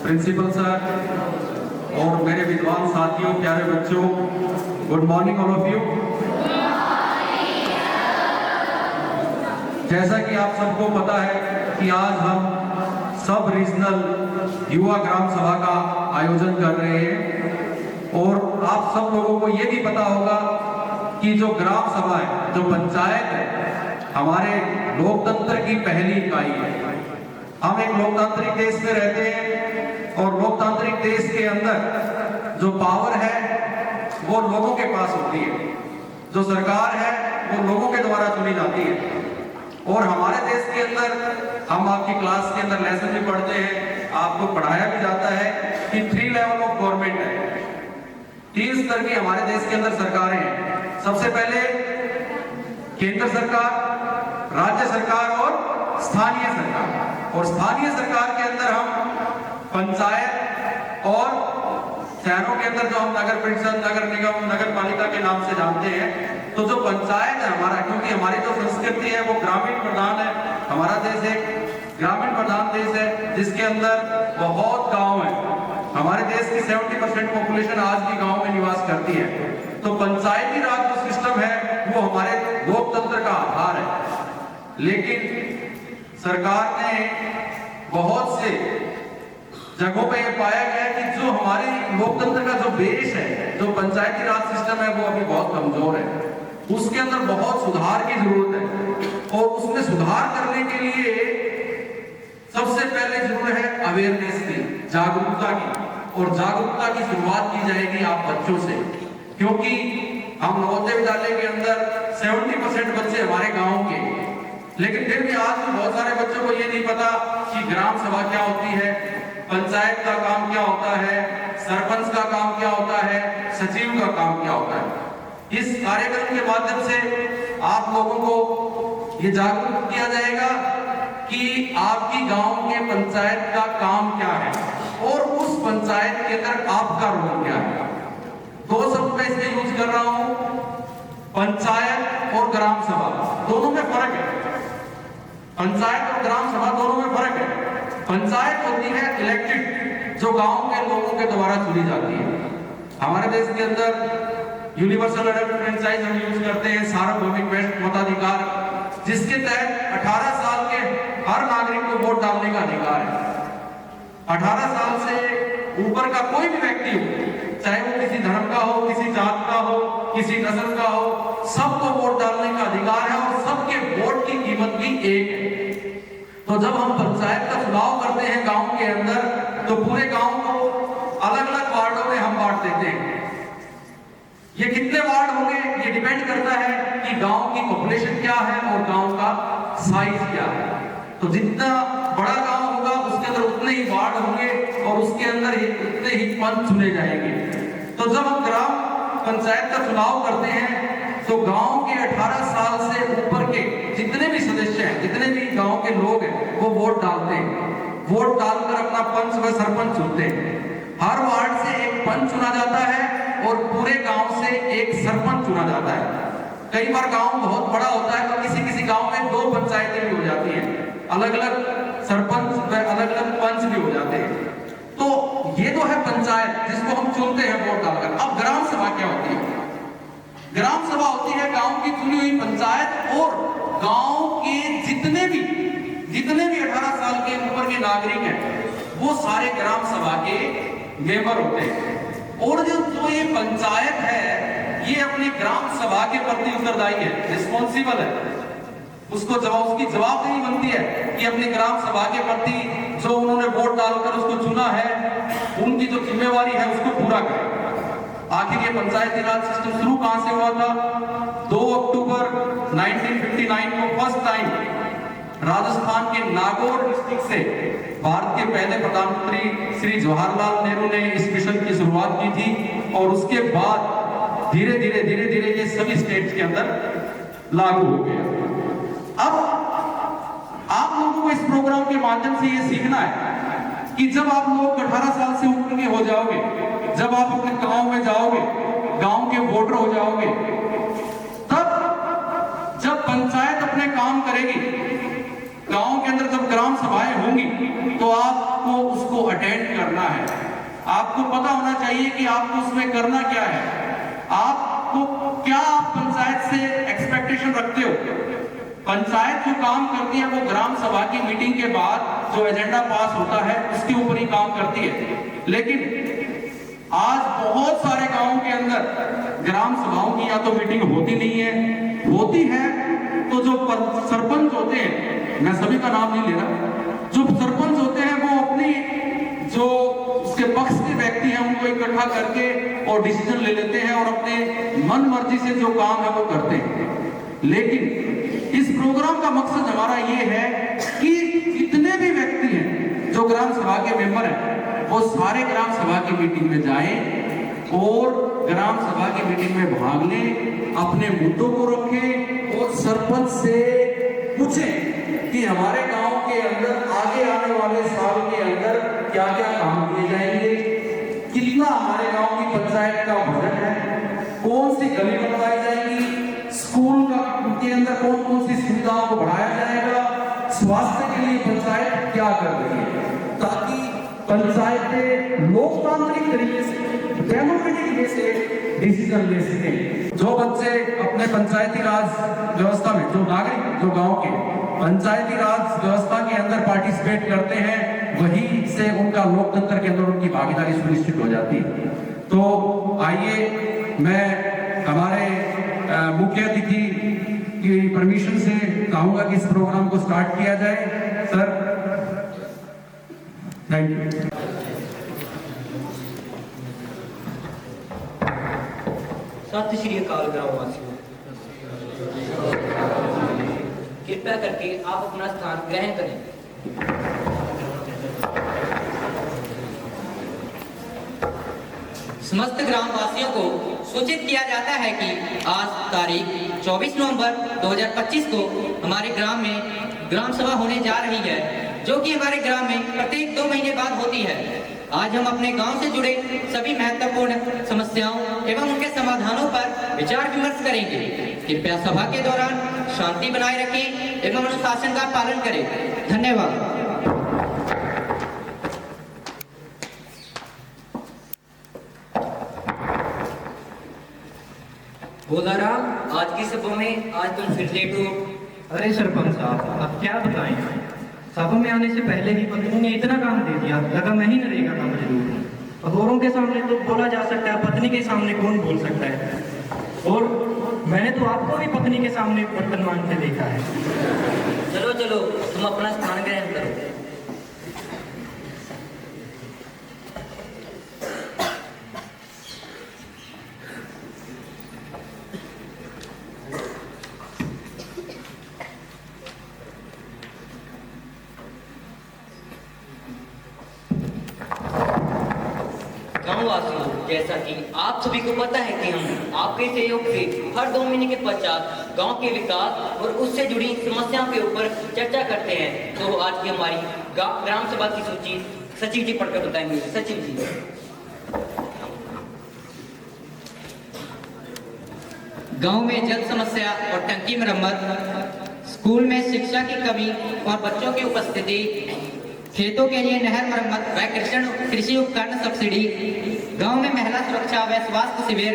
Principal sir और मेरे विद्वान साथियों, प्यारे बच्चों, good morning all of you. जैसा कि आप सबको पता है कि आज हम सब रीजनल युवा ग्राम सभा का आयोजन कर रहे हैं और आप सब लोगों को ये भी पता होगा कि जो ग्राम सभा है, जो पंचायत है, हमारे लोकतंत्र की पहली इकाई है। हम एक लोकतांत्रिक देश में रहते हैं और लोकतांत्रिक देश के अंदर जो पावर है वो लोगों के पास होती है, जो सरकार है वो लोगों के द्वारा चुनी जाती है। और हमारे देश के अंदर हम आपकी क्लास के अंदर लेसन भी पढ़ते हैं, आपको पढ़ाया भी जाता है कि 3 लेवल ऑफ गवर्नमेंट है। 3 स्तर की हमारे देश के अंदर सरकारें हैं। सबसे पहले केंद्र सरकार, राज्य सरकार और स्थानीय सरकार। और स्थानीय सरकार के अंदर हम पंचायत और शहरों के अंदर जो हम नगर परिषद, नगर निगम, नगर पालिका के नाम से जानते हैं, तो जो पंचायत है हमारा, क्योंकि हमारी जो संस्कृति है वो ग्रामीण प्रधान है, हमारा देश एक ग्रामीण प्रधान देश है जिसके अंदर बहुत गांव है। हमारे देश की 70% पॉपुलेशन आज भी गांव में निवास करती है। तो पंचायती राज जो सिस्टम है वो हमारे लोकतंत्र का आधार है। लेकिन सरकार ने बहुत से जगहों पे ये पाया गया कि जो हमारे लोकतंत्र का जो बेस है, जो पंचायती राज सिस्टम है, वो अभी बहुत कमजोर है। उसके अंदर बहुत सुधार की जरूरत है और उसमें सुधार करने के लिए सबसे पहले जरूरत है अवेयरनेस की, जागरूकता की। और जागरूकता की शुरुआत की जाएगी आप बच्चों से, क्योंकि हम नवोदय विद्यालय के अंदर 70% बच्चे हमारे गांव के, लेकिन फिर भी आज भी बहुत सारे बच्चों को ये नहीं पता कि ग्राम सभा क्या होती है, पंचायत का काम क्या होता है, सरपंच का काम क्या होता है, सचिव का काम क्या होता है। इस कार्यक्रम के माध्यम से आप लोगों को ये जागरूक किया जाएगा कि आपकी गांव के पंचायत का काम क्या है और उस पंचायत के अंदर आपका रोल क्या है। 2 शब्द मैं इसमें यूज कर रहा हूं, पंचायत और ग्राम सभा, दोनों में फर्क है। पंचायत और ग्राम सभा दोनों में फर्क है। पंचायत होती है इलेक्टेड, जो गांव के लोगों के द्वारा चुनी जाती है। हमारे देश के अंदर यूनिवर्सल फ्रेंचाइज हम यूज करते हैं, सार्वभौमिक मताधिकार, जिसके तहत 18 साल के हर नागरिक को वोट डालने का अधिकार है। 18 साल से ऊपर का कोई भी व्यक्ति हो, चाहे वो किसी धर्म का हो, किसी जात का हो, किसी नस्ल का हो, सबको वोट डालने का अधिकार है और सबके वोट की कीमत भी एक है। तो जब हम पंचायत का चुनाव करते हैं गांव के अंदर, तो पूरे गांव को अलग अलग वार्डों में हम बांट देते हैं। ये कितने वार्ड होंगे ये डिपेंड करता है कि गांव की पॉपुलेशन क्या है और गांव का साइज क्या है। तो जितना बड़ा गांव होगा उसके अंदर उतने ही वार्ड होंगे और उसके अंदर ही उतने ही पंच चुने जाएंगे। तो जब हम ग्राम पंचायत का चुनाव करते हैं तो गांव के 18 साल से ऊपर के जितने भी सदस्य हैं, जितने भी गांव के लोग हैं, वो वोट डालते हैं। वोट डालकर अपना पंच व सरपंच चुनते हैं। हर वार्ड से एक पंच चुना जाता है और पूरे गांव से एक सरपंच चुना जाता है। कई बार गांव बहुत बड़ा होता है तो किसी किसी गांव में 2 पंचायतें भी हो जाती हैं, अलग अलग सरपंच व अलग अलग पंच भी हो जाते हैं। तो ये तो है पंचायत जिसको हम चुनते हैं वोट डालकर। अब ग्राम सभा क्या होती है? ग्राम सभा होती है गांव की चुनी हुई पंचायत और गांव के जितने भी 18 साल के ऊपर के नागरिक हैं वो सारे ग्राम सभा के मेंबर होते हैं। और जो ये पंचायत है ये अपनी ग्राम सभा के प्रति उत्तरदायी है, रिस्पॉन्सिबल है। उसको उसकी जवाबदेही बनती है कि अपनी ग्राम सभा के प्रति जो उन्होंने वोट डालकर उसको चुना है, उनकी जो जिम्मेवारी है उसको पूरा करें। आखिर ये पंचायती राज सिस्टम शुरू कहां से हुआ था? 2 अक्टूबर 1959 को फर्स्ट टाइम राजस्थान के नागौर डिस्ट्रिक्ट से भारत के पहले प्रधानमंत्री श्री जवाहरलाल नेहरू ने इस मिशन की शुरुआत की थी और उसके बाद धीरे धीरे ये सभी स्टेट्स के अंदर लागू हो गया। अब आप लोगों को इस प्रोग्राम के माध्यम से ये सीखना है कि जब आप लोग 18 साल से ऊपर के हो जाओगे, जब आप अपने गांव में जाओगे, गांव के वोटर हो जाओगे, तब जब पंचायत अपने काम करेगी, गांव के अंदर जब ग्राम ग्राम सभाएं होंगी तो आपको उसको अटेंड करना है। आपको पता होना चाहिए कि आपको उसमें करना क्या है, आपको क्या आप पंचायत से एक्सपेक्टेशन रखते हो। पंचायत जो काम करती है वो ग्राम सभा की मीटिंग के बाद जो एजेंडा पास होता है उसके ऊपर ही काम करती है। लेकिन आज बहुत सारे गांवों के अंदर ग्राम सभाओं की या तो मीटिंग होती नहीं है, होती है तो जो सरपंच होते हैं, मैं सभी का नाम नहीं ले रहा, जो सरपंच होते हैं वो अपनी जो उसके पक्ष के व्यक्ति हैं उनको इकट्ठा करके और डिसीजन ले लेते हैं और अपने मन मर्जी से जो काम है वो करते हैं। लेकिन इस प्रोग्राम का मकसद हमारा ये है कि जितने भी व्यक्ति हैं जो ग्राम सभा के मेंबर हैं वो सारे ग्राम सभा की मीटिंग में जाएं और ग्राम सभा की मीटिंग में भाग लें, अपने मुद्दों को रखें और सरपंच से पूछें कि हमारे गांव के अंदर आगे आने वाले साल के अंदर क्या क्या काम किए जाएंगे, कितना हमारे गांव की पंचायत का बजट है, कौन सी गली बनवाई जाएगी, स्कूल के अंदर कौन कौन सी सुविधाओं को बढ़ाया जाएगा, स्वास्थ्य के लिए पंचायत क्या कर रही है, ताकि पंचायतें लोकतांत्रिक तरीके से डेमोक्रेटिक वे से डिसीजन ले सकें। जो बच्चे अपने पंचायती राज व्यवस्था में, जो नागरिक जो गांव के पंचायती राज व्यवस्था के अंदर पार्टिसिपेट करते हैं, वहीं से उनका लोकतंत्र के अंदर उनकी भागीदारी सुनिश्चित हो जाती है। तो आइए मैं हमारे मुख्य अतिथि की परमिशन से चाहूंगा कि इस प्रोग्राम को स्टार्ट किया जाए। Sir, thank you. सत श्री अकाल ग्रामवासियों, कृपया करके आप अपना स्थान ग्रहण करें। समस्त ग्रामवासियों को सूचित किया जाता है कि आज तारीख 24 नवंबर 2025 को हमारे ग्राम में ग्राम सभा होने जा रही है, जो कि हमारे ग्राम में प्रत्येक 2 महीने बाद होती है। आज हम अपने गांव से जुड़े सभी महत्वपूर्ण समस्याओं एवं उनके समाधानों पर विचार विमर्श करेंगे। कृपया सभा के दौरान शांति बनाए रखें एवं अनुशासन का पालन करें। धन्यवाद। बोलाराम, आज की सभा में आज तुम फिर लेट हो। अरे सरपंच साहब, अब क्या बताएं, सभा में आने से पहले ही पत्नी ने इतना काम दे दिया, लगा मैं ही नरेगा का मजदूर हूँ। औरों के सामने तो बोला जा सकता है, पत्नी के सामने कौन बोल सकता है। और मैंने तो आपको भी पत्नी के सामने बर्तन मांगते देखा है। चलो चलो, तुम अपना स्थान ग्रहण करो। गाँववासियों, जैसा कि आप सभी को पता है कि हम आपके सहयोग से हर 2 महीने के पश्चात गांव के विकास और उससे जुड़ी समस्याओं के ऊपर चर्चा करते हैं। तो आज की हमारी ग्राम सभा की सूची सचिव जी पढ़कर बताएंगे। सचिव जी। गांव में जल समस्या और टंकी मरम्मत, स्कूल में शिक्षा की कमी और बच्चों की उपस्थिति, खेतों के लिए नहर मरम्मत व कृषि उपकरण सब्सिडी, गांव में महिला सुरक्षा व स्वास्थ्य शिविर,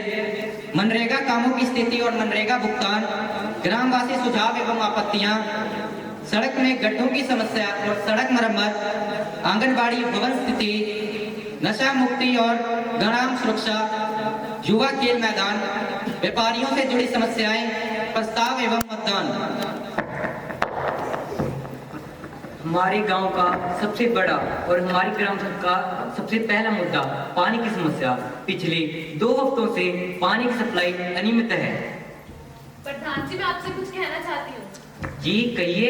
मनरेगा कामों की स्थिति और मनरेगा भुगतान, ग्रामवासी सुझाव एवं आपत्तियां, सड़क में गड्ढों की समस्या और सड़क मरम्मत, आंगनबाड़ी भवन स्थिति, नशा मुक्ति और ग्राम सुरक्षा, युवा खेल मैदान, व्यापारियों से जुड़ी समस्याएं, प्रस्ताव एवं मतदान। हमारे गांव का सबसे बड़ा और हमारी ग्राम सभा का सबसे पहला मुद्दा पानी की समस्या। पिछले 2 हफ्तों से पानी की सप्लाई अनियमित है। प्रधान जी, मैं आपसे कुछ कहना चाहती हूँ। जी कहिए।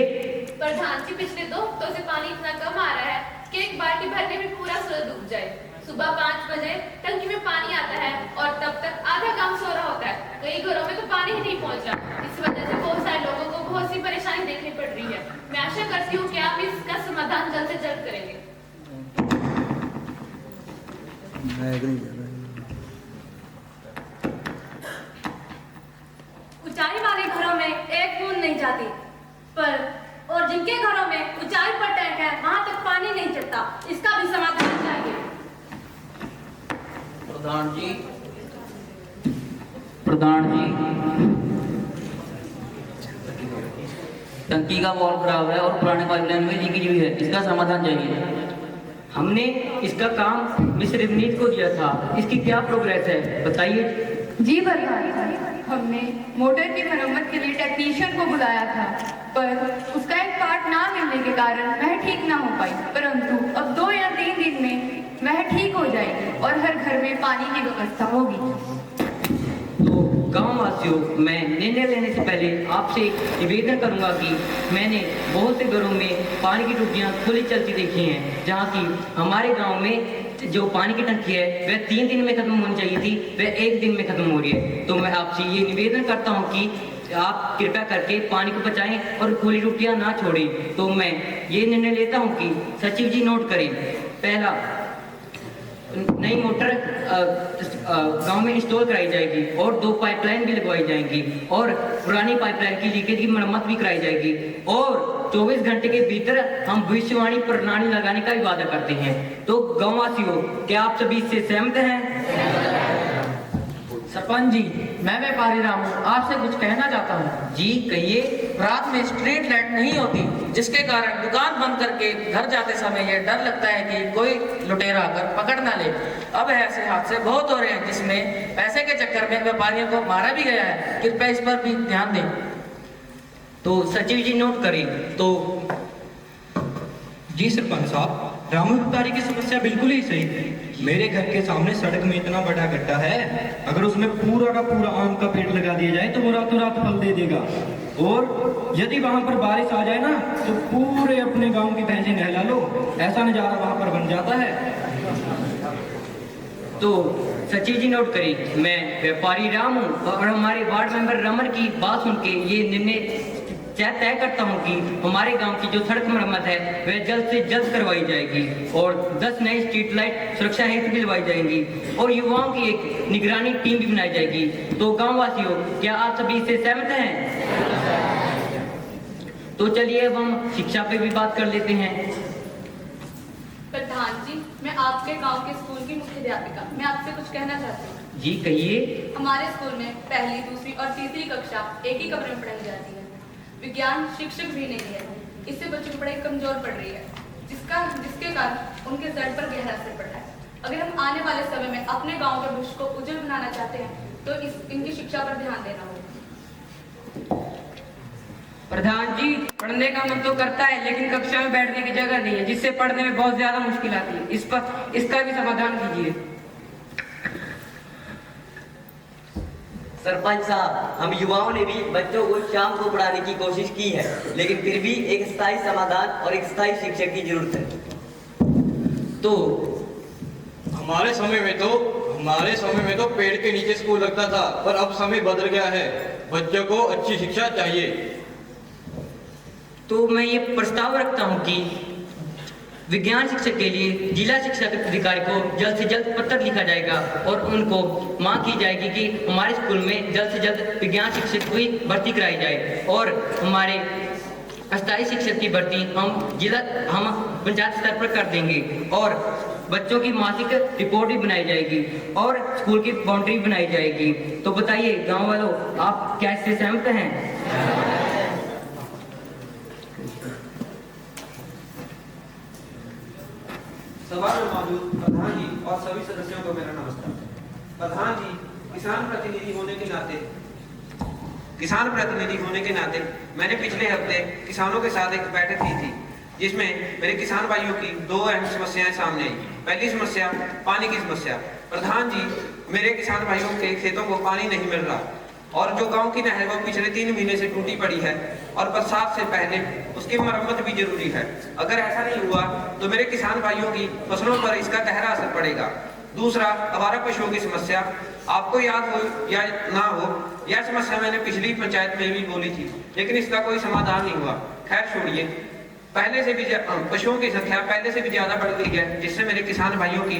प्रधान जी, पिछले 2 हफ्तों से पानी इतना कम आ रहा है कि एक बाल्टी भरने में पूरा सूरज डूब जाए। सुबह 5 बजे टंकी में पानी आता है और तब तक आधा काम सो रहा होता है। कई घरों में तो पानी ही नहीं पहुंच रहा। इस वजह से बहुत सारे लोगों को बहुत सी परेशानी देखनी पड़ रही है। मैं आशा करती हूँ कि आप इसका समाधान जल्द से जल्द करेंगे। ऊंचाई वाले घरों में एक बूंद नहीं जाती, पर और जिनके घरों में ऊंचाई पर टैंक प्रधान जी, टंकी का वॉल खराब है और पुराने पाइपलाइन में लीकेज हुई है, इसका समाधान चाहिए। हमने इसका काम मिस रिवनीत को दिया था, इसकी क्या प्रोग्रेस है बताइए। जी प्रधान, हमने मोटर की मरम्मत के लिए टेक्नीशियन को बुलाया था, पर उसका एक पार्ट ना मिलने के कारण वह ठीक ना हो पाई, परंतु अब 2 या 3 दिन में वह ठीक हो जाएगी और हर घर में पानी की व्यवस्था होगी। तो गांव वासियों, मैं निर्णय लेने से पहले आपसे निवेदन करूंगा कि मैंने बहुत से घरों में पानी की टूटियां खुली चलती देखी हैं, जहां की हमारे गांव में जो पानी की टंकी है वह 3 दिन में खत्म होनी चाहिए थी, वह 1 दिन में खत्म हो रही है। तो मैं आपसे ये निवेदन करता हूँ कि आप कृपया करके पानी को बचाएं और खुली टूटियां ना छोड़ें। तो मैं ये निर्णय लेता हूँ कि सचिव जी नोट करें। पहला, नई मोटर गांव में इंस्टॉल कराई जाएगी और 2 पाइपलाइन भी लगवाई जाएंगी और पुरानी पाइपलाइन की लीकेज की मरम्मत भी कराई जाएगी और 24 घंटे के भीतर हम भविष्यवाणी प्रणाली लगाने का भी वादा करते हैं। तो गांववासियों, क्या आप सभी इससे सहमत हैं? सरपंच जी, मैं व्यापारी रामू आपसे कुछ कहना चाहता हूँ। जी कहिए। रात में स्ट्रीट लाइट नहीं होती, जिसके कारण दुकान बंद करके घर जाते समय ये डर लगता है कि कोई लुटेरा आकर पकड़ ना ले। अब ऐसे हादसे बहुत हो रहे हैं जिसमें पैसे के चक्कर में व्यापारियों को मारा भी गया है। कृपया इस पर भी ध्यान दें। तो सचिव जी नोट करें। तो जी सरपंच साहब, रामू व्यापारी की समस्या बिल्कुल ही सही थी। मेरे घर के सामने सड़क में इतना बड़ा गड्ढा है, अगर उसमें पूरा का पूरा आम का पेड़ लगा दिया जाए तो वो रातों रात फल दे देगा। और यदि वहां पर बारिश आ जाए ना तो पूरे अपने गांव की भैंसें नहला लो, ऐसा नजारा वहां पर बन जाता है। तो सचिव जी नोट करें। मैं व्यापारी राम हूँ और हमारे वार्ड मेंबर रमन की बात सुन के ये निर्णय तय करता हूँ कि हमारे गांव की जो सड़क मरम्मत है वह जल्द से जल्द करवाई जाएगी और 10 नई स्ट्रीट लाइट सुरक्षा हेतु भी लगवाई जाएंगी और युवाओं की एक निगरानी टीम भी बनाई जाएगी। तो गांव वासियों, क्या आप सभी इससे सहमत हैं? तो चलिए अब हम शिक्षा पे भी बात कर लेते हैं। प्रधान जी, मैं आपके गांव के स्कूल की मुख्याध्यापिका, मैं आपसे कुछ कहना चाहती हूँ। जी कहिए। हमारे स्कूल में पहली, दूसरी और तीसरी कक्षा एक ही कमरे में पढ़ाई जाती है। विज्ञान शिक्षक भी नहीं है, इससे बच्चों की पढ़ाई कमजोर पड़ रही है, जिसके कारण उनके जड़ पर गहरा असर पड़ रहा है। अगर हम आने वाले समय में अपने गांव के भविष्य को उज्जवल बनाना चाहते हैं तो इनकी शिक्षा पर ध्यान देना होगा। प्रधान जी, पढ़ने का मन तो करता है लेकिन कक्षा में बैठने की जगह नहीं है, जिससे पढ़ने में बहुत ज्यादा मुश्किल आती है। इसका भी समाधान कीजिए। सरपंच साहब, हम युवाओं ने भी बच्चों को शाम को पढ़ाने की कोशिश की है, लेकिन फिर भी एक स्थायी समाधान और एक स्थायी शिक्षक की जरूरत है। तो हमारे समय में तो पेड़ के नीचे स्कूल लगता था, पर अब समय बदल गया है। बच्चों को अच्छी शिक्षा चाहिए। तो मैं ये प्रस्ताव रखता हूँ कि विज्ञान शिक्षक के लिए जिला शिक्षा अधिकारी को जल्द से जल्द पत्र लिखा जाएगा और उनको मांग की जाएगी कि हमारे स्कूल में जल्द से जल्द विज्ञान शिक्षक की भर्ती कराई जाए और हमारे अस्थायी शिक्षक की भर्ती हम पंचायत स्तर पर कर देंगे और बच्चों की मासिक रिपोर्ट भी बनाई जाएगी और स्कूल की बाउंड्री बनाई जाएगी। तो बताइए गाँव वालों, आप क्या इससे सहमत हैं? सभा में मौजूद प्रधान जी और सभी सदस्यों को मेरा नमस्कार। प्रधान जी, किसान प्रतिनिधि होने के नाते मैंने पिछले हफ्ते किसानों के साथ एक बैठक की थी, जिसमें मेरे किसान भाइयों की 2 अहम समस्याएं सामने आई। पहली समस्या पानी की समस्या। प्रधान जी, मेरे किसान भाइयों के खेतों को पानी नहीं मिल रहा और जो गांव की नहर वो पिछले 3 महीने से टूटी पड़ी है और बरसात से पहले उसकी मरम्मत भी जरूरी है। अगर ऐसा नहीं हुआ तो मेरे किसान भाइयों की फसलों पर इसका गहरा असर पड़ेगा। दूसरा, आवारा पशुओं की समस्या। आपको याद हो या ना हो, यह समस्या मैंने पिछली पंचायत में भी बोली थी, लेकिन इसका कोई समाधान नहीं हुआ। खैर छोड़िए, पहले से भी पशुओं की संख्या पहले से भी ज्यादा बढ़ गई है, जिससे मेरे किसान भाइयों की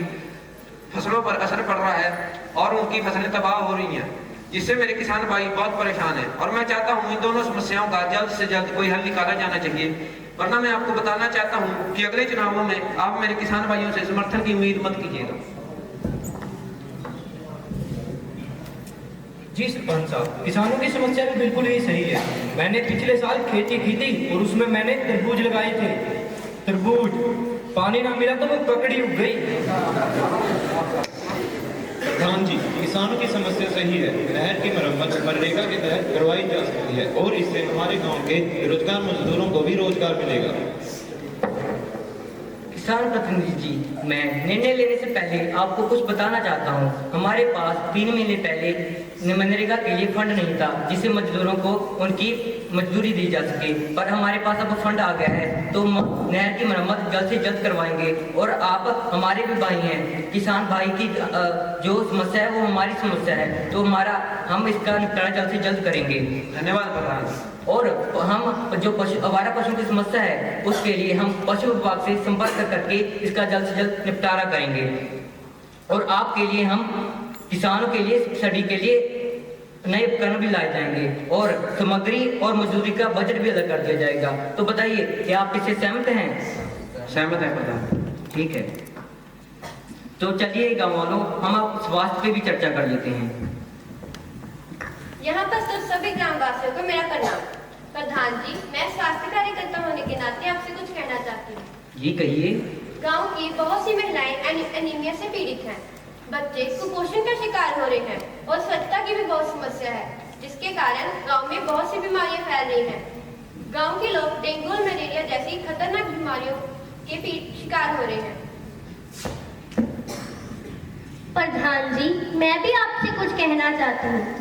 फसलों पर असर पड़ रहा है और उनकी फसलें तबाह हो रही हैं, जिससे मेरे किसान भाई बहुत परेशान हैं। और मैं चाहता हूं इन दोनों समस्याओं का जल्द से जल्द कोई हल निकाला जाना चाहिए, वरना मैं आपको बताना चाहता हूं कि अगले चुनावों में आप मेरे किसान भाइयों से समर्थन की उम्मीद मत कीजिएगा। जी सरपंच साहब, किसानों की समस्या भी बिल्कुल ही सही है। मैंने पिछले साल खेती की थी और उसमें मैंने तरबूज लगाए थे। तरबूज पानी ना मिला तो वो ककड़ी उग गई। प्रधान जी, किसानों की समस्या सही है। नहर की मरम्मत मनरेगा के तहत करवाई जा सकती है और इससे हमारे गांव के बेरोजगार मजदूरों को भी रोजगार मिलेगा। किसान प्रतिनिधि जी, मैं निर्णय लेने से पहले आपको कुछ बताना चाहता हूँ। हमारे पास 3 महीने पहले मनरेगा के लिए फंड नहीं था जिससे मजदूरों को उनकी मजदूरी दी जा सके, पर हमारे पास अब फंड आ गया है तो नहर की मरम्मत जल्द से जल्द करवाएंगे। और आप हमारे भी भाई हैं, किसान भाई की जो समस्या है वो हमारी समस्या है, तो हम इसका निपटारा जल्द से जल्द करेंगे। धन्यवाद प्रधान। और हम जो आवारा पशुओं की समस्या है उसके लिए हम पशु विभाग से संपर्क करके इसका जल्द से जल्द निपटारा करेंगे। और आपके लिए हम किसानों के लिए सब्सिडी के लिए नए उपकरण भी लाए जाएंगे और सामग्री और मजदूरी का बजट भी अलग कर दिया जाएगा। तो बताइए, क्या आप इससे सहमत हैं? सहमत है प्रधान। ठीक है, तो चलिए गाँव वालों, हम अब स्वास्थ्य पे भी चर्चा कर लेते हैं। यहाँ पर तो सभी ग्रामवासियों को मेरा प्रणाम। प्रधान जी, मैं स्वास्थ्य कार्यकर्ता होने के नाते आपसे कुछ कहना चाहती हूँ। जी कहिए। गांव की बहुत सी महिलाएं एनीमिया से पीड़ित हैं। बच्चे कुपोषण का शिकार हो रहे हैं और स्वच्छता की भी बहुत समस्या है, जिसके कारण गांव में बहुत सी बीमारियां फैल रही हैं। गांव के लोग डेंगू और मलेरिया जैसी खतरनाक बीमारियों के शिकार हो रहे हैं। प्रधान जी, मैं भी आपसे कुछ कहना चाहती हूँ।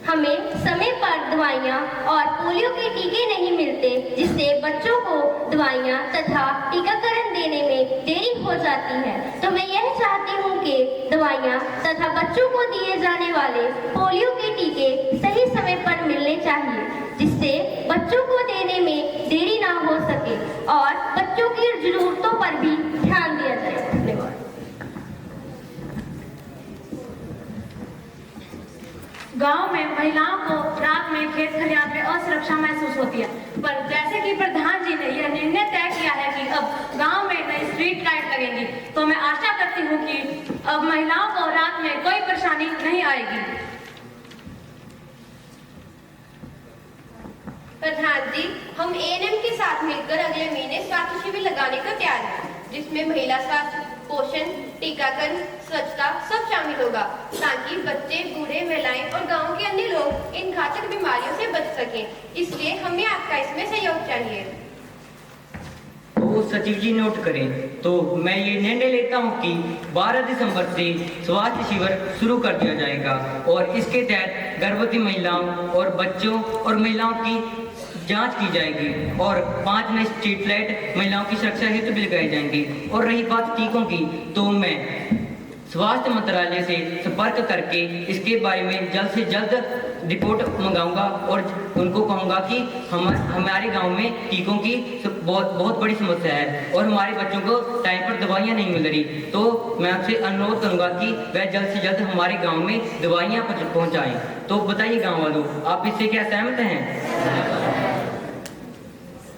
हमें समय पर दवाइयाँ और पोलियो के टीके नहीं मिलते, जिससे बच्चों को दवाइयाँ तथा टीकाकरण देने में देरी हो जाती है। तो मैं यह चाहती हूँ कि दवाइयाँ तथा बच्चों को दिए जाने वाले पोलियो के टीके सही समय पर मिलने चाहिए, जिससे बच्चों को देने में देरी ना हो सके और बच्चों की जरूरतों पर भी ध्यान दिया जाए। धन्यवाद। गांव में महिलाओं को रात में खेत खलिहान में असुरक्षा महसूस होती है, पर जैसे कि प्रधान जी ने यह निर्णय तय किया है कि अब गांव में नई स्ट्रीट लाइट लगेंगी, तो मैं आशा करती हूं कि अब महिलाओं को रात में कोई परेशानी नहीं आएगी। प्रधान जी, हम एएनएम के साथ मिलकर अगले महीने स्वास्थ्य शिविर लगाने को तैयार है, जिसमें महिला स्वास्थ्य, पोषण, टीकाकरण, स्वच्छता सब शामिल होगा, ताकि बच्चे, बूढ़े, महिलाएं और गांव के अन्य लोग इन घातक बीमारियों से बच सकें। इसलिए हमें आपका इसमें सहयोग चाहिए। तो सचिव जी नोट करें, तो मैं ये निर्णय लेता हूँ कि 12 दिसंबर से स्वास्थ्य शिविर शुरू कर दिया जाएगा और इसके तहत गर्भवती महिलाओं और बच्चों और महिलाओं की जांच की जाएगी और 5 नए स्ट्रीट लाइट महिलाओं की सुरक्षा हेतु भी लगाए जाएंगे। और रही बात टीकों की, तो मैं स्वास्थ्य मंत्रालय से संपर्क करके इसके बारे में जल्द से जल्द रिपोर्ट मंगाऊंगा और उनको कहूंगा कि हमारे गांव में टीकों की बहुत बड़ी समस्या है और हमारे बच्चों को टाइम पर दवाइयां नहीं मिल रही। तो मैं आपसे अनुरोध करूंगा कि वह जल्द से जल्द हमारे गांव में दवाइयां पहुंचाएं। तो बताइए गांव वालों, आप इससे क्या सहमत हैं?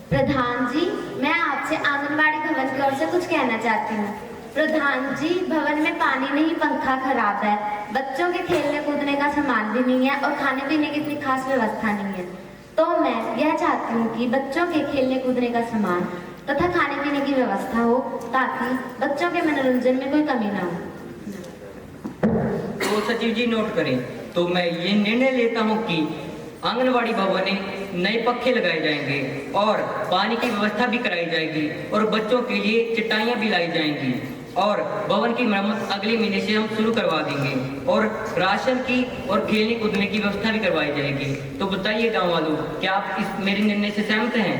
प्रधान जी, मैं आपसे आंगनबाड़ी भवन की ओर से कुछ कहना चाहती हूँ। प्रधान जी, भवन में पानी नहीं, पंखा खराब है, बच्चों के खेलने कूदने का सामान भी नहीं है और खाने पीने की इतनी खास व्यवस्था नहीं है। तो मैं यह चाहती हूँ कि बच्चों के खेलने कूदने का सामान तथा खाने पीने की व्यवस्था हो, ताकि बच्चों के मनोरंजन में कोई कमी ना हो। तो सचिव जी नोट करें, तो मैं ये निर्णय लेता हूँ कि आंगनबाड़ी भवन में नए पंखे लगाए जाएंगे और पानी की व्यवस्था भी कराई जाएगी और बच्चों के लिए चटाइयाँ भी लाई जाएंगी और भवन की मरम्मत अगले महीने से हम शुरू करवा देंगे और राशन की और खेलने कूदने की व्यवस्था भी करवाई जाएगी। तो बताइए गांव वालों, क्या आप इस मेरे निर्णय से सहमत हैं?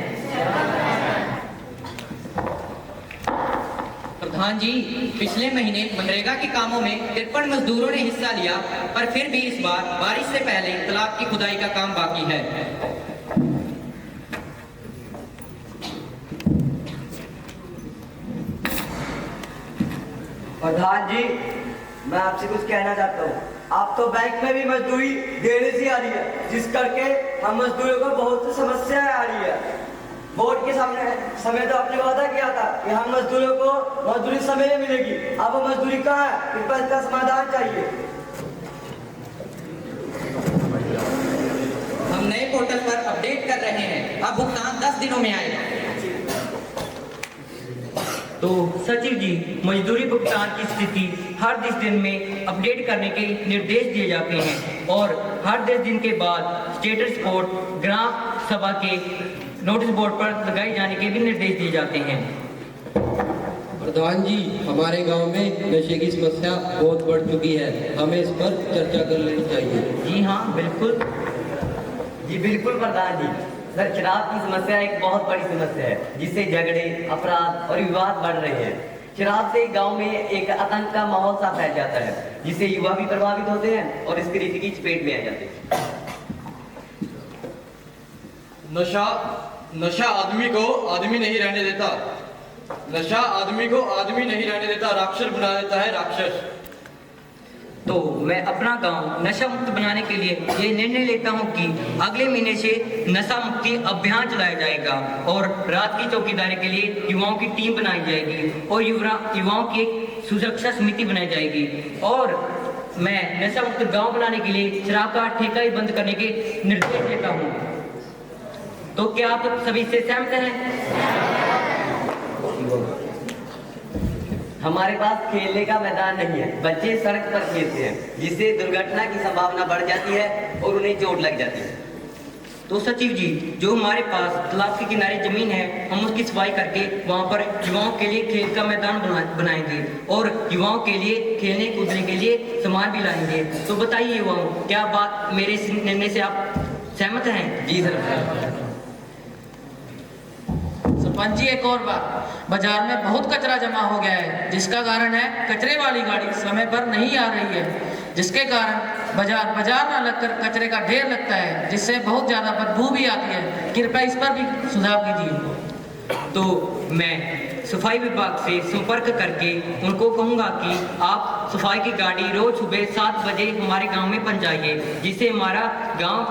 प्रधान जी, पिछले महीने मनरेगा के कामों में 53 मजदूरों ने हिस्सा लिया, पर फिर भी इस बार बारिश से पहले तालाब की खुदाई का काम बाकी है। प्रधान जी, मैं आपसे कुछ कहना चाहता हूँ। आप तो बैंक में भी मजदूरी देने से आ रही है, जिस करके हम मजदूरों को बहुत समस्या आ रही है। वोट के समय तो आपने वादा किया था कि हम मजदूरों को मजदूरी समय में मिलेगी। अब वो मजदूरी कहाँ है? इस पर इसका समाधान चाहिए। नए पोर्टल पर अपडेट कर रहे हैं। अब भुगतान 10 दिनों में आएगा। तो सचिव जी, मजदूरी भुगतान की स्थिति हर 10 दिन में अपडेट करने के निर्देश दिए जाते हैं और हर 10 दिन के बाद स्टेटस रिपोर्ट ग्राम सभा के नोटिस बोर्ड पर लगाए जाने के भी निर्देश दिए जाते हैं। प्रधान जी, हमारे गांव में नशे की समस्या बहुत बढ़ चुकी है, हमें इस पर चर्चा कर लेनी चाहिए। जी हाँ, बिल्कुल। जी बिल्कुल प्रधान जी। सर, शराब की समस्या एक बहुत बड़ी समस्या है जिससे झगड़े, अपराध और विवाद बढ़ रहे हैं। शराब से गांव में एक आतंक का माहौल सा फैल जाता है जिससे युवा भी प्रभावित होते हैं और इस कृषि की चपेट में आ जाते हैं। नशा आदमी को आदमी नहीं रहने देता। नशा आदमी को आदमी नहीं रहने देता, राक्षस बना देता है, राक्षस। तो मैं अपना गांव नशा मुक्त बनाने के लिए ये निर्णय लेता हूं कि अगले महीने से नशा मुक्ति अभियान चलाया जाएगा और रात की चौकीदारी के लिए युवाओं की टीम बनाई जाएगी और युवाओं की एक सुरक्षा समिति बनाई जाएगी। और मैं नशा मुक्त गांव बनाने के लिए शराब का ठेका ही बंद करने के निर्देश देता हूँ। तो क्या आप सभी से सहमत हैं? हमारे पास खेलने का मैदान नहीं है, बच्चे सड़क पर खेलते हैं जिससे दुर्घटना की संभावना बढ़ जाती है और उन्हें चोट लग जाती है। तो सचिव जी, जो हमारे पास तालाब के किनारे जमीन है, हम उसकी सफाई करके वहाँ पर युवाओं के लिए खेल का मैदान बनाएंगे और युवाओं के लिए खेलने कूदने के लिए सामान भी लाएंगे। तो बताइए युवाओं, क्या बात मेरे इस निर्णय से आप सहमत हैं? जी सर। सरपंच जी, एक और बात, बाजार में बहुत कचरा जमा हो गया है जिसका कारण है कचरे वाली गाड़ी समय पर नहीं आ रही है, जिसके कारण बाजार ना लगकर कचरे का ढेर लगता है जिससे बहुत ज्यादा बदबू भी आती है। कृपया इस पर भी सुझाव कीजिए। तो मैं सफाई विभाग से संपर्क करके उनको कहूँगा कि आप सफाई की गाड़ी रोज सुबह 7 बजे हमारे गांव में पहुँचाइए जिससे हमारा गांव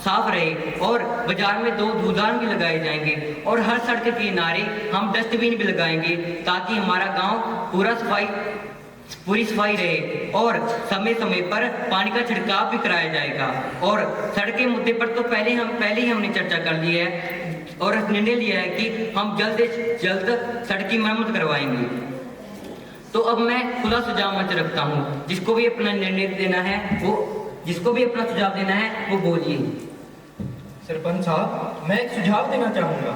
साफ रहे और बाजार में 2 धूलदान भी लगाए जाएंगे और हर सड़क के किनारे हम डस्टबिन भी लगाएंगे ताकि हमारा गांव पूरी सफाई रहे और समय समय पर पानी का छिड़काव भी कराया जाएगा। और सड़क के मुद्दे पर तो पहले ही हमने चर्चा कर ली है और निर्णय लिया है कि हम जल्द से जल्द सड़क की मरम्मत करवाएंगे। तो अब मैं खुला सुझाव मंच रखता हूँ, जिसको भी अपना निर्णय देना है जिसको भी अपना सुझाव देना है वो बोलिए। सरपंच साहब, मैं एक सुझाव देना चाहूँगा।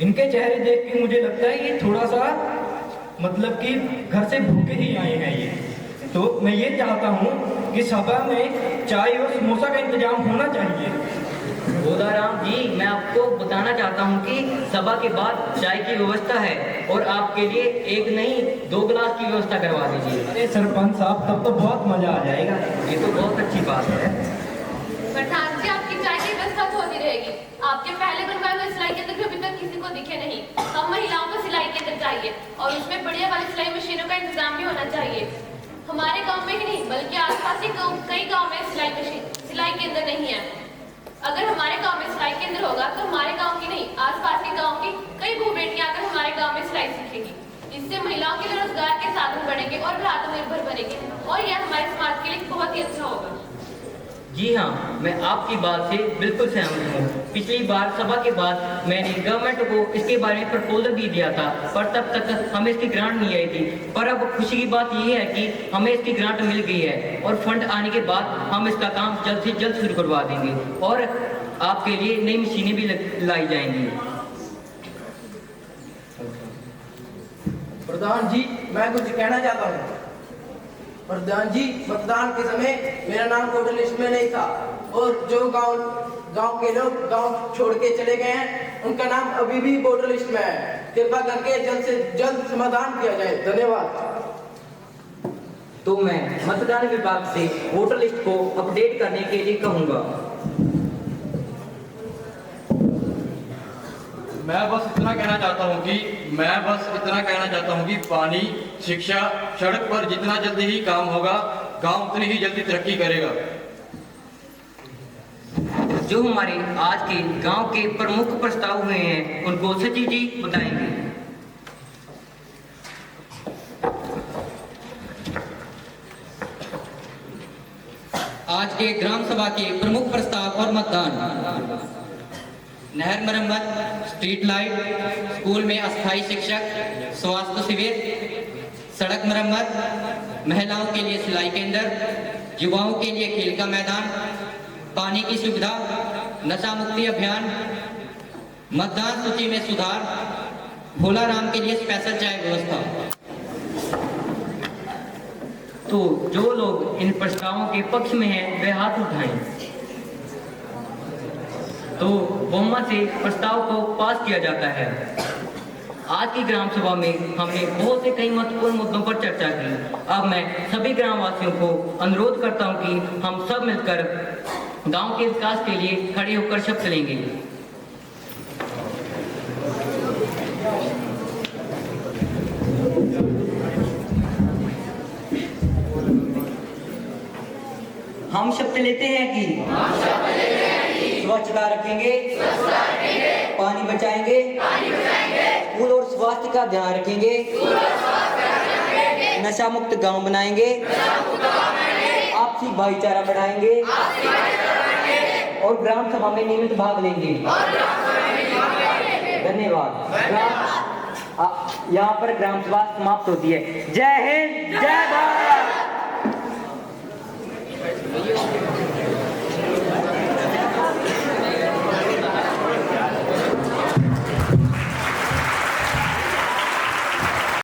इनके चेहरे देख के मुझे लगता है ये थोड़ा सा मतलब कि घर से भूखे ही आए हैं ये। तो मैं ये चाहता हूँ कि सभा में चाय और समोसा का इंतजाम होना चाहिए। गोदाराम जी, मैं आपको बताना चाहता हूँ कि सभा के बाद चाय की व्यवस्था है और आपके लिए 1 नहीं 2 गिलास की व्यवस्था करवा दीजिए। अरे सरपंच साहब, तब तो बहुत मजा आ जाएगा। ये तो बहुत अच्छी बात है। प्रधान जी, आपकी चाय की व्यवस्था तो होती रहेगी। आपके पहले बनवाए हुए सिलाई केंद्र भी अभी तक किसी को दिखे नहीं। हम महिलाओं को सिलाई केंद्र चाहिए और उसमें बढ़िया वाली सिलाई मशीनों का इंतजाम भी होना चाहिए। हमारे गांव में ही नहीं बल्कि आसपास के कई गांव में सिलाई केंद्र नहीं है। अगर हमारे गांव में सिलाई केंद्र होगा तो हमारे गांव की नहीं, आसपास के गांव की कई बहू बेटियां आकर हमारे गांव में सिलाई सीखेंगी। इससे महिलाओं के लिए रोजगार के साधन बढ़ेंगे और वे आत्मनिर्भर बनेंगे और यह हमारे समाज के लिए बहुत ही अच्छा होगा। जी हाँ, मैं आपकी बात से बिल्कुल सहमत हूँ। पिछली बार सभा के बाद मैंने गवर्नमेंट को इसके बारे में प्रपोजल भी दिया था, पर तब तक हमें इसकी ग्रांट नहीं आई थी। पर अब खुशी की बात यह है कि हमें इसकी ग्रांट मिल गई है और फंड आने के बाद हम इसका काम जल्द से जल्द शुरू करवा देंगे और आपके लिए नई मशीनें भी लाई जाएंगी। प्रधान जी, मैं कुछ कहना चाहता हूँ। प्रधान जी, मतदान के समय मेरा नाम वोटर लिस्ट में नहीं था और जो गांव के लोग गांव छोड़ के चले गए हैं उनका नाम अभी भी वोटर लिस्ट में है। कृपया करके जल्द से जल्द समाधान किया जाए। धन्यवाद। तो मैं मतदान विभाग से वोटर लिस्ट को अपडेट करने के लिए कहूँगा। मैं बस इतना कहना चाहता हूँ कि पानी, शिक्षा, सड़क पर जितना जल्दी ही काम होगा गांव उतनी ही जल्दी तरक्की करेगा। जो हमारे आज के गांव के प्रमुख प्रस्ताव हुए हैं उनको सचिव जी बताएंगे। आज के ग्राम सभा के प्रमुख प्रस्ताव और मतदान। नहर मरम्मत, स्ट्रीट लाइट, स्कूल में अस्थायी शिक्षक, स्वास्थ्य शिविर, सड़क मरम्मत, महिलाओं के लिए सिलाई केंद्र, युवाओं के लिए खेल का मैदान, पानी की सुविधा, नशा मुक्ति अभियान, मतदान सूची में सुधार, भोला राम के लिए स्पेशल चाय व्यवस्था। तो जो लोग इन प्रस्तावों के पक्ष में हैं वे हाथ उठाएं। तो बहुमत से प्रस्ताव को पास किया जाता है। आज की ग्राम सभा में हमने बहुत से कई महत्वपूर्ण मुद्दों पर चर्चा की। अब मैं सभी ग्रामवासियों को अनुरोध करता हूं कि हम सब मिलकर गांव के विकास के लिए खड़े होकर शपथ लेंगे। हम शपथ लेते हैं कि स्वच्छता रखेंगे, पानी बचाएंगे, स्कूल और स्वास्थ्य का ध्यान रखेंगे, नशा मुक्त गांव बनाएंगे, आपसी भाईचारा बढ़ाएंगे और ग्राम सभा में नियमित भाग लेंगे। धन्यवाद। यहाँ पर ग्राम सभा समाप्त होती है। जय हिंद, जय भारत।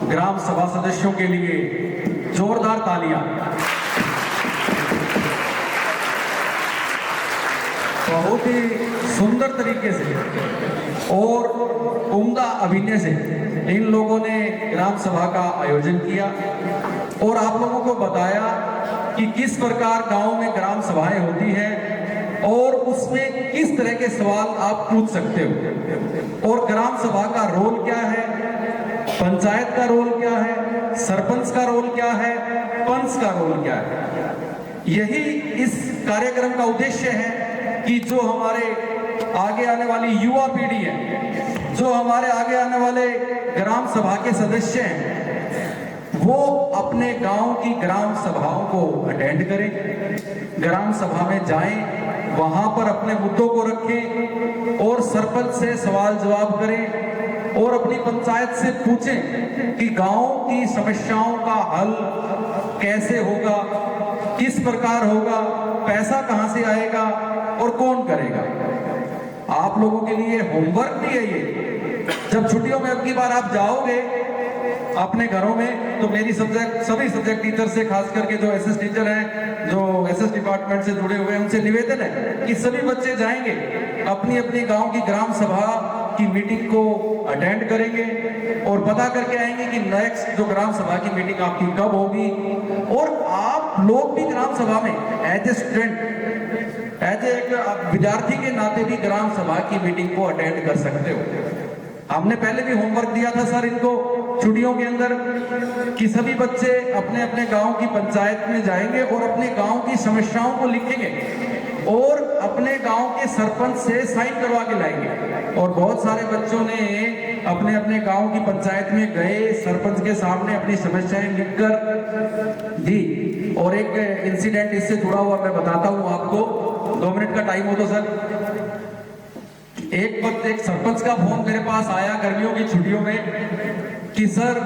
ग्राम सभा सदस्यों के लिए जोरदार तालियां। बहुत ही सुंदर तरीके से और उम्दा अभिनय से इन लोगों ने ग्राम सभा का आयोजन किया और आप लोगों को बताया कि किस प्रकार गांव में ग्राम सभाएं होती हैं और उसमें किस तरह के सवाल आप पूछ सकते हो और ग्राम सभा का रोल क्या है, पंचायत का रोल क्या है, सरपंच का रोल क्या है, पंच का रोल क्या है। यही इस कार्यक्रम का उद्देश्य है कि जो हमारे आगे आने वाली युवा पीढ़ी है, जो हमारे आगे आने वाले ग्राम सभा के सदस्य हैं, वो अपने गांव की ग्राम सभाओं को अटेंड करें, ग्राम सभा में जाएं, वहां पर अपने मुद्दों को रखें और सरपंच से सवाल जवाब करें और अपनी पंचायत से पूछें कि गांव की समस्याओं का हल कैसे होगा, किस प्रकार होगा, पैसा कहां से आएगा और कौन करेगा। आप लोगों के लिए होमवर्क भी है ये। जब छुट्टियों में अब की बार आप जाओगे अपने घरों में तो मेरी सभी सब्जेक्ट टीचर से, खास करके जो एसएस टीचर हैं, जो एसएस डिपार्टमेंट से जुड़े हुए हैं, उनसे निवेदन है कि सभी बच्चे जाएंगे, अपनी अपनी गांव की ग्राम सभा की मीटिंग को अटेंड करेंगे और पता करके आएंगे कि नेक्स्ट जो ग्राम सभा की मीटिंग आपकी कब होगी। और आप लोग भी ग्राम सभा में as a student, as a विद्यार्थी के नाते भी ग्राम सभा की मीटिंग को अटेंड कर सकते हो। हमने पहले भी होमवर्क दिया था सर इनको छुट्टियों के अंदर कि सभी बच्चे अपने अपने गांव की पंचायत में जाएंगे और अपने गांव की समस्याओं को लिखेंगे और अपने गांव के सरपंच से साइन करवा के लाएंगे। और बहुत सारे बच्चों ने अपने अपने गांव की पंचायत में गए, सरपंच के सामने अपनी समस्याएं लिखकर दी। और एक इंसिडेंट इससे जुड़ा हुआ मैं बताता हूं आपको, 2 मिनट का टाइम हो तो सर। एक सरपंच का फोन मेरे पास आया गर्मियों की छुट्टियों में कि सर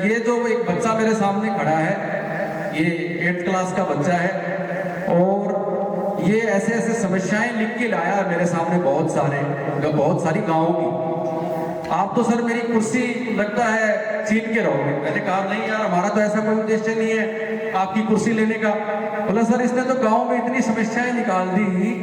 ये जो एक बच्चा मेरे सामने खड़ा है, ये 8th क्लास का बच्चा है और ये ऐसे ऐसे समस्याएं लिख के लाया मेरे सामने, बहुत सारी गांवों की। आप तो सर मेरी कुर्सी लगता है छीन के रहोगे। मैंने कहा नहीं यार, हमारा तो ऐसा कोई उद्देश्य नहीं है आपकी कुर्सी लेने का। बोला सर इसने तो गांव में इतनी समस्याएं निकाल दी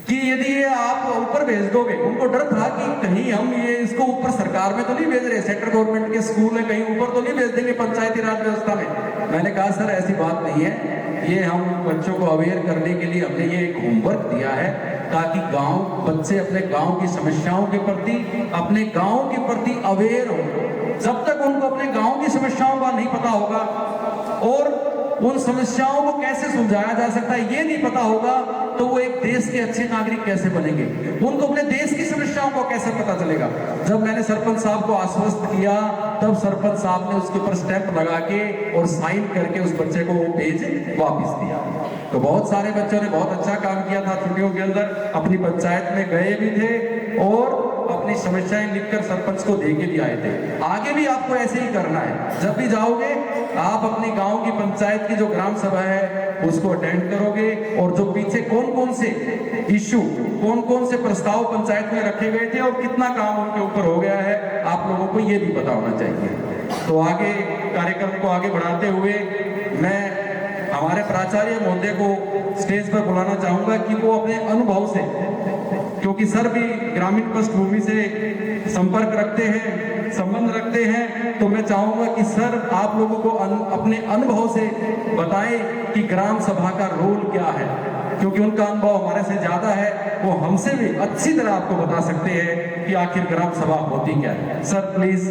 कि यदि ये आप ऊपर भेज दोगे, उनको डर था कि कहीं हम ये इसको ऊपर सरकार में तो नहीं भेज रहे, सेंट्रल गवर्नमेंट के स्कूल है, कहीं ऊपर तो नहीं भेज देंगे पंचायती राज व्यवस्था में। मैंने कहा सर ऐसी बात नहीं है, ये हम बच्चों को अवेयर करने के लिए हमने ये एक होमवर्क दिया है ताकि बच्चे अपने गांव की समस्याओं के प्रति, अपने गांव के प्रति अवेयर हो। जब तक उनको अपने गांव की समस्याओं का नहीं पता होगा और उन समस्याओं को कैसे सुलझाया जा सकता है ये नहीं पता होगा, तो वो एक देश के अच्छे नागरिक कैसे बनेंगे, उनको अपने देश की समस्याओं को कैसे पता चलेगा। जब मैंने सरपंच साहब को आश्वस्त किया तब सरपंच साहब ने उसके ऊपर स्टैंप लगा के और साइन करके उस बच्चे को वो पेज वापस दिया। तो बहुत सारे बच्चों ने बहुत अच्छा काम किया था छुट्टियों के अंदर, अपनी पंचायत में गए भी थे और अपनी समस्याएं लिखकर सरपंच को दे के भी आए थे। आगे भी आपको ऐसे ही करना है। जब भी जाओगे आप अपनी गांव की पंचायत की जो ग्राम सभा है उसको अटेंड करोगे और जो पीछे कौन कौन से इश्यू, कौन कौन से प्रस्ताव पंचायत में रखे गए थे और कितना काम उनके ऊपर हो गया है, आप लोगों को ये भी पता होना चाहिए। तो आगे कार्यक्रम को आगे बढ़ाते हुए मैं हमारे प्राचार्य महोदय को स्टेज पर बुलाना चाहूंगा कि वो अपने अनुभव से, क्योंकि सर भी ग्रामीण पृष्ठभूमि से संपर्क रखते हैं, संबंध रखते हैं, तो मैं चाहूंगा कि सर आप लोगों को अपने अनुभव से बताएं कि ग्राम सभा का रोल क्या है, क्योंकि उनका अनुभव हमारे से ज्यादा है। वो हमसे भी अच्छी तरह आपको बता सकते हैं कि आखिर ग्राम सभा होती क्या है। Sir please.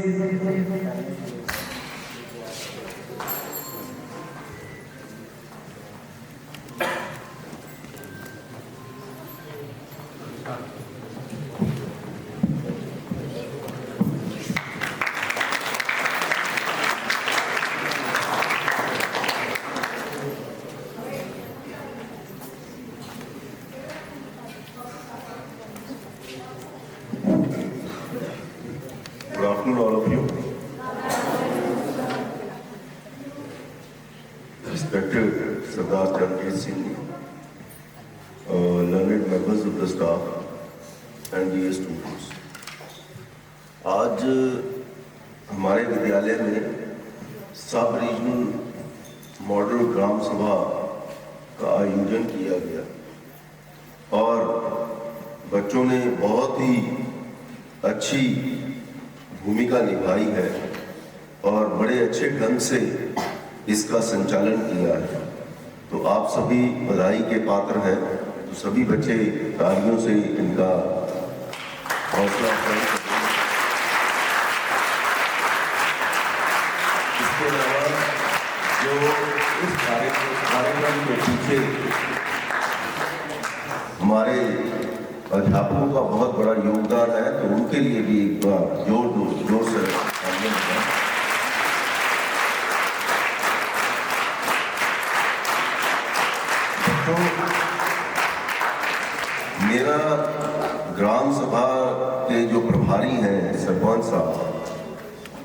Good afternoon, all of you. Respected Sardar Jankeet Singh, learned members of the staff and dear students. आज हमारे विद्यालय में सब रीजनल मॉडल ग्राम सभा का आयोजन किया गया और बच्चों ने बहुत ही अच्छी भूमिका निभाई है और बड़े अच्छे ढंग से इसका संचालन किया है। तो आप सभी बधाई के पात्र हैं। तो सभी बच्चे तालियों से इनका हौसला अफजाई करें। इसके अलावा जो इस कार्यक्रम के पीछे हमारे अध्यापकों का बहुत बड़ा योगदान है, तो उनके लिए भी एक बार जोर से तो मेरा ग्राम सभा के जो प्रभारी हैं सरपंच साहब,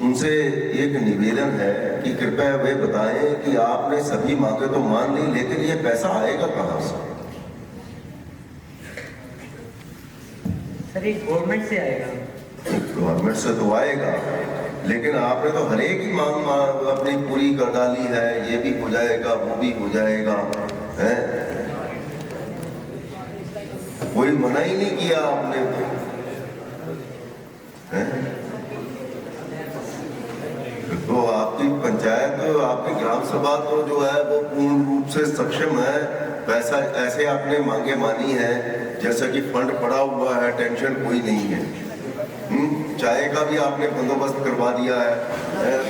उनसे एक निवेदन है कि कृपया वे बताएं कि आपने सभी मांगे तो मान ली, लेकिन ये पैसा आएगा कहाँ से? सर ये गवर्नमेंट से आएगा। गवर्नमेंट से तो आएगा, लेकिन आपने तो हर एक ही मांग अपनी पूरी कर डाली है। ये भी हो जाएगा, वो भी हो जाएगा, है? कोई मना ही नहीं किया आपने, है? तो आपकी पंचायत, आपकी ग्राम सभा तो जो है वो पूर्ण रूप से सक्षम है। पैसा ऐसे आपने मांगे मानी है जैसा कि फंड पड़ा हुआ है, टेंशन कोई नहीं है। चाय का भी आपने बंदोबस्त करवा दिया है,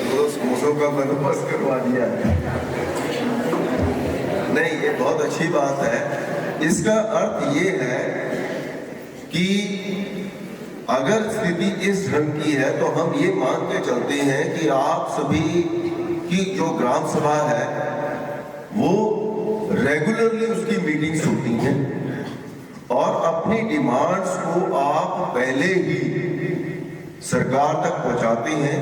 दो समोसों का बंदोबस्त करवा दिया है। नहीं, ये बहुत अच्छी बात है। इसका अर्थ ये है कि अगर स्थिति इस ढंग की है तो हम ये मान के चलते हैं कि आप सभी की जो ग्राम सभा है वो रेगुलरली उसकी मीटिंग्स होती हैं और अपनी डिमांड्स को आप पहले ही सरकार तक पहुंचाते हैं।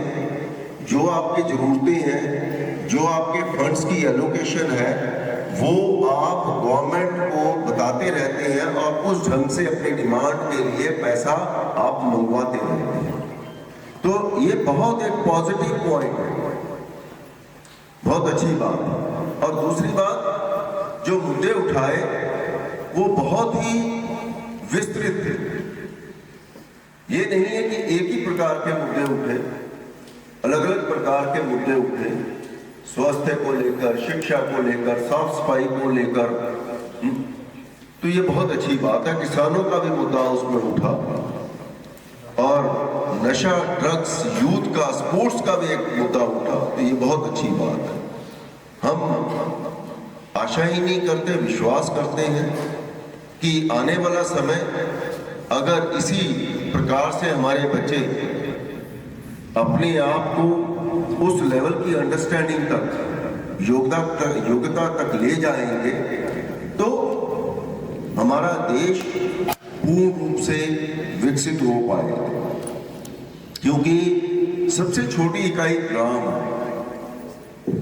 जो आपकी जरूरतें हैं, जो आपके फंड्स की एलोकेशन है, वो आप गवर्नमेंट को बताते रहते हैं और उस ढंग से अपनी डिमांड के लिए पैसा आप मंगवाते रहते हैं। तो ये बहुत एक पॉजिटिव पॉइंट है, बहुत अच्छी बात है। और दूसरी बात, जो मुद्दे उठाए वो बहुत ही विस्तृत थे। ये नहीं है कि एक ही प्रकार के मुद्दे उठे, अलग अलग प्रकार के मुद्दे उठे, स्वास्थ्य को लेकर, शिक्षा को लेकर, साफ सफाई को लेकर। तो ये बहुत अच्छी बात है। किसानों का भी मुद्दा उसमें उठा और नशा, ड्रग्स, यूथ का, स्पोर्ट्स का भी एक मुद्दा उठा। तो ये बहुत अच्छी बात है। हम आशा ही नहीं करते, विश्वास करते हैं कि आने वाला समय अगर इसी प्रकार से हमारे बच्चे अपने आप को उस लेवल की अंडरस्टैंडिंग तक, योग्यता तक ले जाएंगे हमारा देश पूर्ण रूप से विकसित हो पाए, क्योंकि सबसे छोटी इकाई ग्राम है।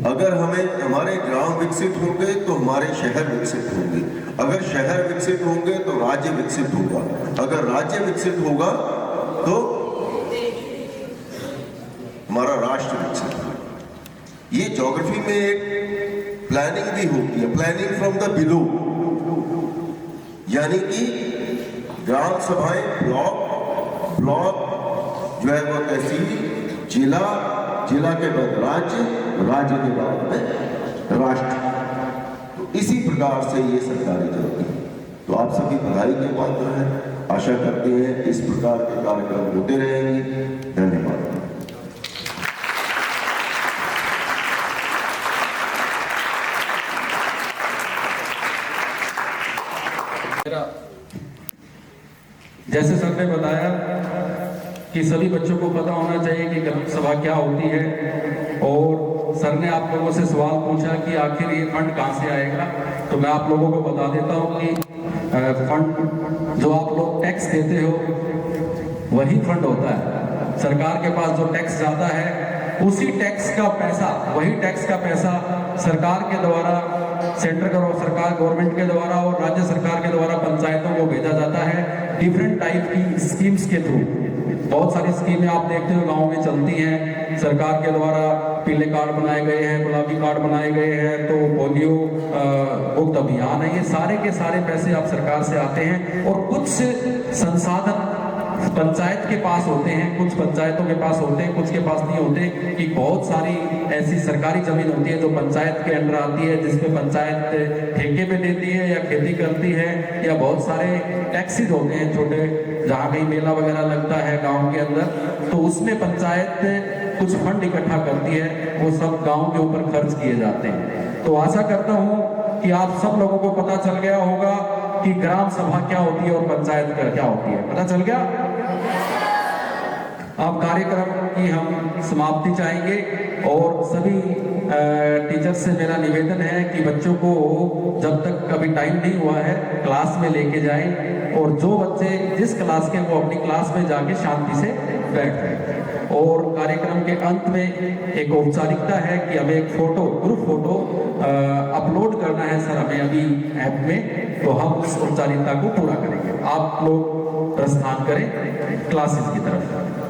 अगर हमारे ग्राम विकसित होंगे तो हमारे शहर विकसित होंगे, अगर शहर विकसित होंगे तो राज्य विकसित होगा, अगर राज्य विकसित होगा तो हमारा राष्ट्र विकसित होगा। ये ज्योग्राफी में एक प्लानिंग भी होती है, प्लानिंग फ्रॉम द बिलो, यानी कि ग्राम सभाएं ब्लॉक जो है वो तहसील, जिला के बाद राज्य के बाद में राष्ट्र। तो इसी प्रकार से ये सरकारें चलती हैं। तो आप सभी बधाई के पात्र हैं। आशा करते हैं इस प्रकार के कार्यक्रम होते रहेंगे। धन्यवाद। जैसे सर ने बताया कि सभी बच्चों को पता होना चाहिए कि ग्राम सभा क्या होती है, और सर ने आप लोगों से सवाल पूछा कि आखिर ये फंड कहाँ से आएगा। तो मैं आप लोगों को बता देता हूँ कि फंड जो आप लोग टैक्स देते हो वही फंड होता है। सरकार के पास जो टैक्स जाता है उसी टैक्स का पैसा, वही टैक्स का पैसा सरकार के द्वारा, सेंट्रल सरकार गवर्नमेंट के द्वारा और राज्य सरकार के द्वारा पंचायतों को भेजा जाता है डिफरेंट टाइप की स्कीम्स के थ्रू। बहुत सारी स्कीमें आप देखते हो गांव में चलती हैं सरकार के द्वारा। पीले कार्ड बनाए गए हैं, गुलाबी कार्ड बनाए गए हैं, तो पोलियो मुक्त अभियान है। ये सारे के सारे पैसे आप सरकार से आते हैं, और कुछ संसाधन पंचायत के पास होते हैं, कुछ पंचायतों के पास होते हैं, कुछ के पास नहीं होते। कि बहुत सारी ऐसी सरकारी जमीन होती है जो पंचायत के अंडर आती है, जिसमें पंचायत ठेके पे देती है या खेती करती है, या बहुत सारे टैक्सेस होते हैं छोटे, जहाँ कहीं मेला वगैरह लगता है गांव के अंदर, तो उसमें पंचायत कुछ फंड इकट्ठा करती है, वो सब गांव के ऊपर खर्च किए जाते हैं। तो आशा करता हूँ कि आप सब लोगों को पता चल गया होगा कि ग्राम सभा क्या होती है और पंचायत क्या होती है। पता चल गया? अब कार्यक्रम की हम समाप्ति चाहेंगे, और सभी टीचर्स से मेरा निवेदन है कि बच्चों को जब तक कभी टाइम नहीं हुआ है क्लास में लेके जाएं, और जो बच्चे जिस क्लास के वो अपनी क्लास में जाके शांति से बैठ जाएं। और कार्यक्रम के अंत में एक औपचारिकता है कि हमें एक फोटो, ग्रुप फोटो अपलोड करना है सर हमें अभी ऐप में, तो हम उस औपचारिकता को पूरा करेंगे। आप लोग प्रस्थान करें क्लासेस की तरफ।